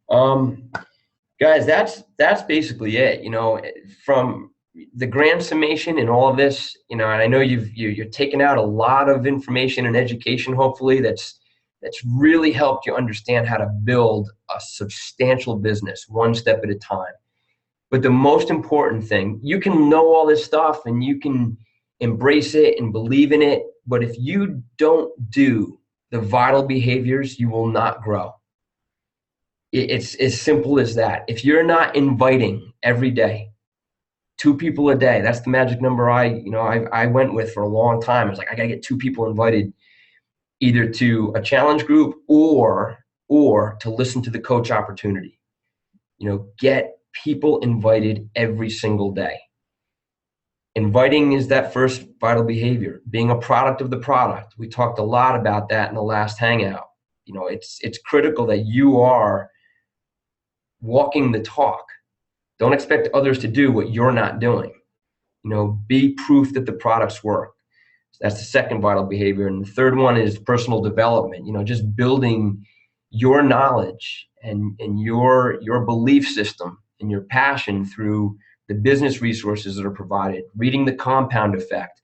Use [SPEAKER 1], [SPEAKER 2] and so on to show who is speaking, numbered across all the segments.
[SPEAKER 1] Um, Guys, that's basically it. From the grand summation and all of this, and I know you're taking out a lot of information and education, hopefully that's really helped you understand how to build a substantial business one step at a time. But the most important thing, you can know all this stuff and you can embrace it and believe in it, but if you don't do the vital behaviors, you will not grow. It's as simple as that. If you're not inviting every day, two people a day, that's the magic number I went with for a long time. It's like I gotta get two people invited either to a challenge group or to listen to the coach opportunity. Get people invited every single day. Inviting is that first vital behavior. Being a product of the product. We talked a lot about that in the last Hangout. It's critical that you are walking the talk. Don't expect others to do what you're not doing. Be proof that the products work. That's the second vital behavior. And the third one is personal development. Just building your knowledge and your belief system and your passion through the business resources that are provided, reading The Compound Effect.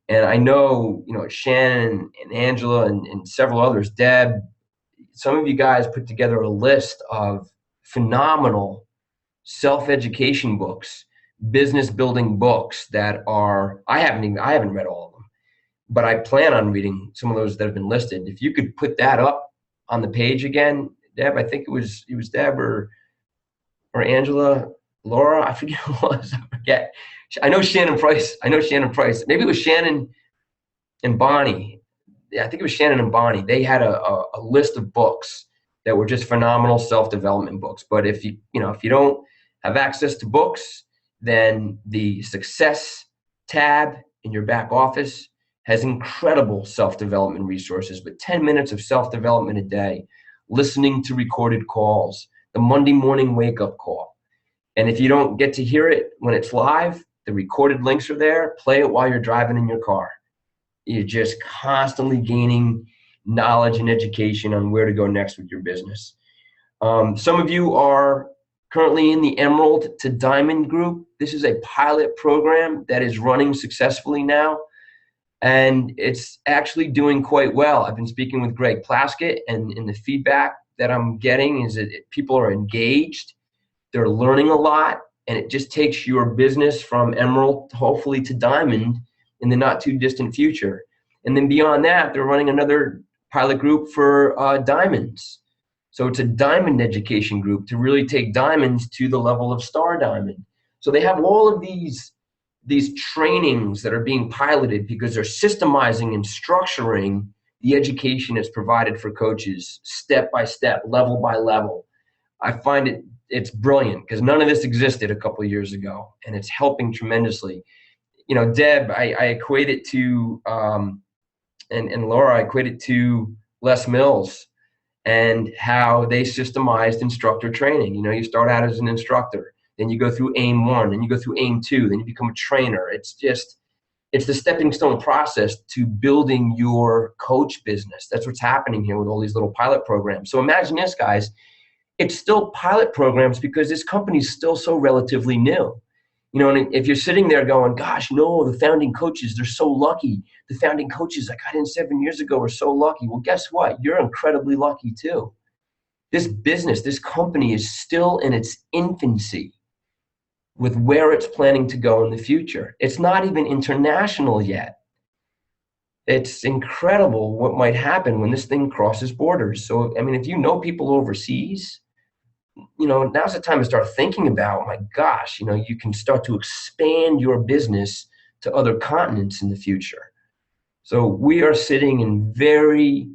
[SPEAKER 1] And I know, Shannon and Angela and several others, Deb, some of you guys put together a list of phenomenal self-education books, business building books that are, I haven't read all of them, but I plan on reading some of those that have been listed. If you could put that up on the page again, Deb, I think it was Deb or Angela, Laura, I forget who it was, I forget. I know Shannon Price. Maybe it was Shannon and Bonnie. Yeah, I think it was Shannon and Bonnie. They had a list of books that were just phenomenal self-development books. But if you don't have access to books, then the success tab in your back office has incredible self-development resources with 10 minutes of self-development a day, listening to recorded calls, the Monday morning wake-up call. And if you don't get to hear it when it's live, the recorded links are there. Play it while you're driving in your car. You're just constantly gaining knowledge and education on where to go next with your business. Some of you are currently in the Emerald to Diamond group. This is a pilot program that is running successfully now, and it's actually doing quite well. I've been speaking with Greg Plaskett, and the feedback that I'm getting is that people are engaged, they're learning a lot, and it just takes your business from Emerald, hopefully, to Diamond in the not too distant future. And then beyond that, they're running another pilot group for diamonds. So it's a diamond education group to really take diamonds to the level of star diamond. So they have all of these trainings that are being piloted because they're systemizing and structuring the education that's provided for coaches step by step, level by level. I find it's brilliant because none of this existed a couple of years ago, and it's helping tremendously. Deb, I equate it to, and Laura, I equate it to Les Mills and how they systemized instructor training. You start out as an instructor, then you go through AIM 1, then you go through AIM 2, then you become a trainer. It's the stepping stone process to building your coach business. That's what's happening here with all these little pilot programs. So imagine this, guys. It's still pilot programs because this company is still so relatively new. And if you're sitting there going, gosh, no, the founding coaches, they're so lucky. The founding coaches I got in 7 years ago are so lucky. Well, guess what? You're incredibly lucky too. This business, this company is still in its infancy with where it's planning to go in the future. It's not even international yet. It's incredible what might happen when this thing crosses borders. So, if you know people overseas, now's the time to start thinking about, my gosh, you can start to expand your business to other continents in the future. So we are sitting in very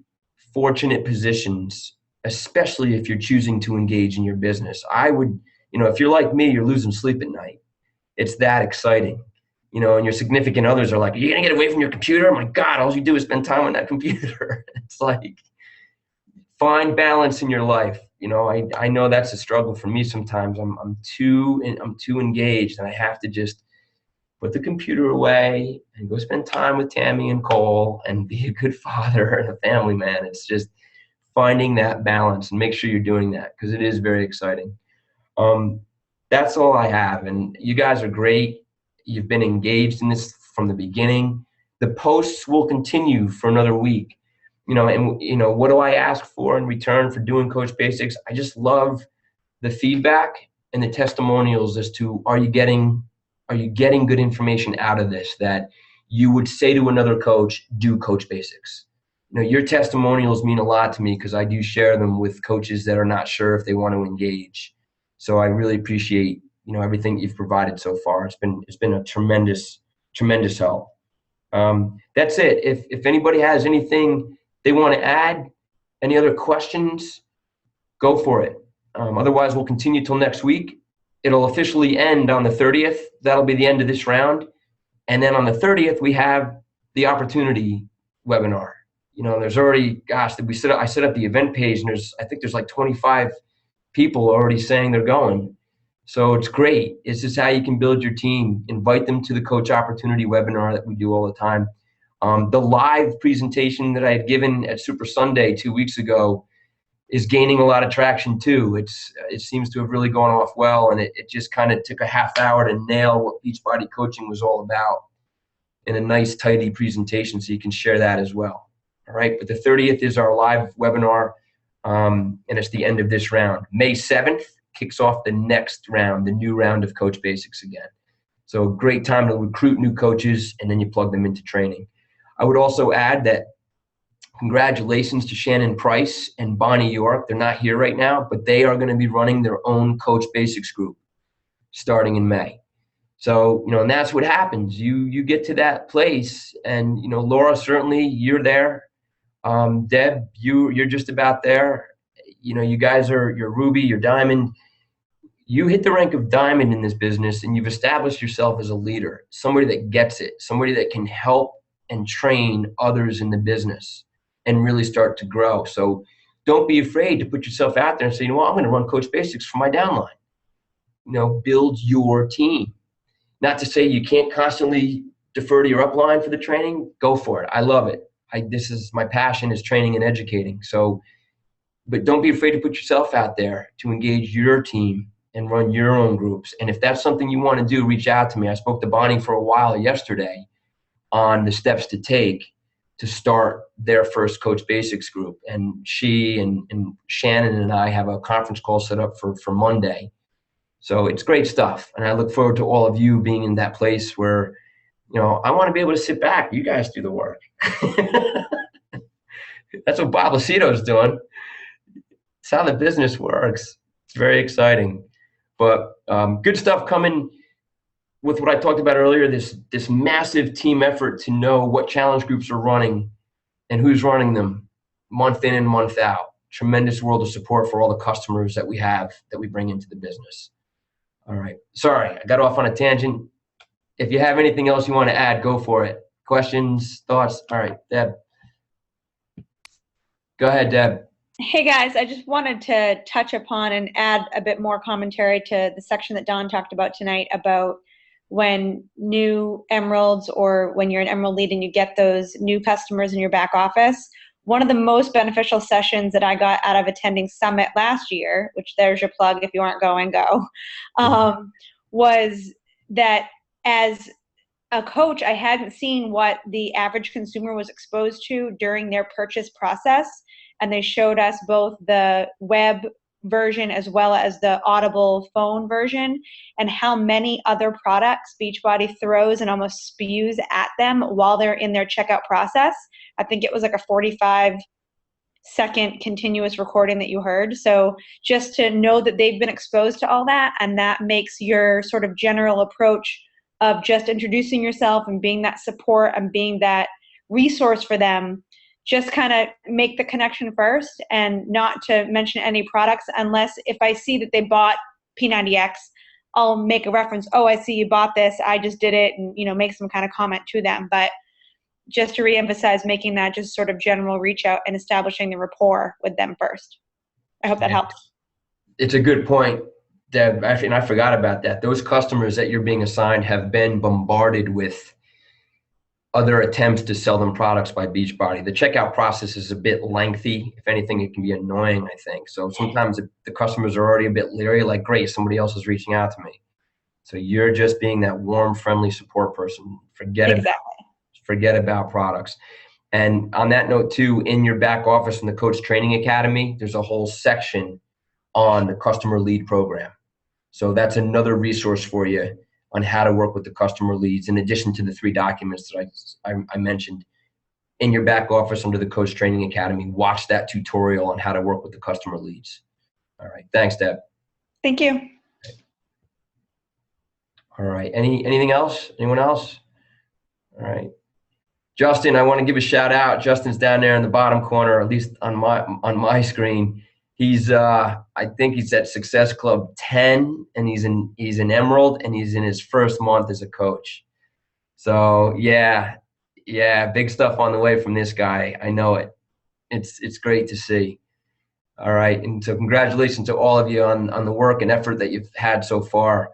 [SPEAKER 1] fortunate positions, especially if you're choosing to engage in your business. I would, if you're like me, you're losing sleep at night. It's that exciting. And your significant others are like, are you going to get away from your computer? Oh my God, all you do is spend time on that computer. It's like, find balance in your life. I know that's a struggle for me sometimes. I'm too engaged, and I have to just put the computer away and go spend time with Tammy and Cole and be a good father and a family man. It's just finding that balance, and make sure you're doing that because it is very exciting. That's all I have. And you guys are great. You've been engaged in this from the beginning. The posts will continue for another week. And what do I ask for in return for doing Coach Basics? I just love the feedback and the testimonials as to are you getting good information out of this that you would say to another coach, do Coach Basics. Your testimonials mean a lot to me because I do share them with coaches that are not sure if they want to engage. So I really appreciate everything you've provided so far. It's been a tremendous help. That's it. If anybody has anything they want to add, any other questions, go for it. Otherwise, we'll continue till next week. It'll officially end on the 30th. That'll be the end of this round. And then on the 30th, we have the opportunity webinar. There's already, I set up the event page, and I think there's like 25 people already saying they're going. So it's great. It's just how you can build your team. Invite them to the Coach Opportunity webinar that we do all the time. The live presentation that I had given at Super Sunday 2 weeks ago is gaining a lot of traction too. It seems to have really gone off well, and it just kind of took a half hour to nail what Beachbody coaching was all about in a nice, tidy presentation, so you can share that as well. All right, but the 30th is our live webinar, and it's the end of this round. May 7th kicks off the next round, the new round of Coach Basics again. So great time to recruit new coaches, and then you plug them into training. I would also add that congratulations to Shannon Price and Bonnie York. They're not here right now, but they are going to be running their own Coach Basics group starting in May. So, and that's what happens. You get to that place, and, Laura, certainly you're there. Deb, you're just about there. You guys you're Ruby, you're Diamond. You hit the rank of Diamond in this business, and you've established yourself as a leader, somebody that gets it, somebody that can help and train others in the business and really start to grow. So don't be afraid to put yourself out there and say, I'm going to run Coach Basics for my downline. Build your team. Not to say you can't constantly defer to your upline for the training. Go for it. I love it. This is my passion, is training and educating. So, but don't be afraid to put yourself out there to engage your team and run your own groups. And if that's something you want to do, reach out to me. I spoke to Bonnie for a while yesterday on the steps to take to start their first Coach Basics group. And she and Shannon and I have a conference call set up for Monday. So it's great stuff. And I look forward to all of you being in that place where, I want to be able to sit back. You guys do the work. That's what Bob Lucito's doing. It's how the business works. It's very exciting. But good stuff coming with what I talked about earlier, this massive team effort to know what challenge groups are running and who's running them month in and month out. Tremendous world of support for all the customers that we have that we bring into the business. All right. Sorry, I got off on a tangent. If you have anything else you want to add, go for it. Questions, thoughts? All right, Deb. Go ahead, Deb.
[SPEAKER 2] Hey guys, I just wanted to touch upon and add a bit more commentary to the section that Don talked about tonight about when new Emeralds, or when you're an Emerald lead and you get those new customers in your back office. One of the most beneficial sessions that I got out of attending Summit last year, which there's your plug, if you aren't going, go, was that as a coach, I hadn't seen what the average consumer was exposed to during their purchase process. And they showed us both the web version as well as the Audible phone version, and how many other products Beachbody throws and almost spews at them while they're in their checkout process. I think it was like a 45-second continuous recording that you heard. So just to know that they've been exposed to all that, and that makes your sort of general approach of just introducing yourself and being that support and being that resource for them, just kind of make the connection first, and not to mention any products unless if I see that they bought P90X, I'll make a reference. Oh, I see you bought this. I just did it, and make some kind of comment to them. But just to reemphasize, making that just sort of general reach out and establishing the rapport with them first. I hope that helps.
[SPEAKER 1] It's a good point, Deb. Actually, and I forgot about that. Those customers that you're being assigned have been bombarded with other attempts to sell them products by Beachbody. The checkout process is a bit lengthy. If anything, it can be annoying, I think. So sometimes the customers are already a bit leery, like, great, somebody else is reaching out to me. So you're just being that warm, friendly support person. Forget about products. And on that note too, in your back office in the Coach Training Academy, there's a whole section on the customer lead program. So that's another resource for you on how to work with the customer leads, in addition to the 3 documents that I mentioned. In your back office under the Coach Training Academy, watch that tutorial on how to work with the customer leads. All right. Thanks, Deb.
[SPEAKER 2] Thank you.
[SPEAKER 1] All right. Anything else? Anyone else? All right. Justin, I want to give a shout out. Justin's down there in the bottom corner, at least on my screen. He's I think he's at Success Club 10, and he's an Emerald, and he's in his first month as a coach. So yeah, big stuff on the way from this guy. I know it. It's great to see. All right, and so congratulations to all of you on the work and effort that you've had so far.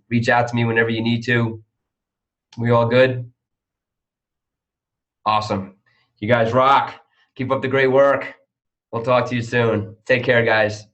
[SPEAKER 1] Reach out to me whenever you need to. We all good? Awesome. You guys rock. Keep up the great work. We'll talk to you soon. Take care, guys.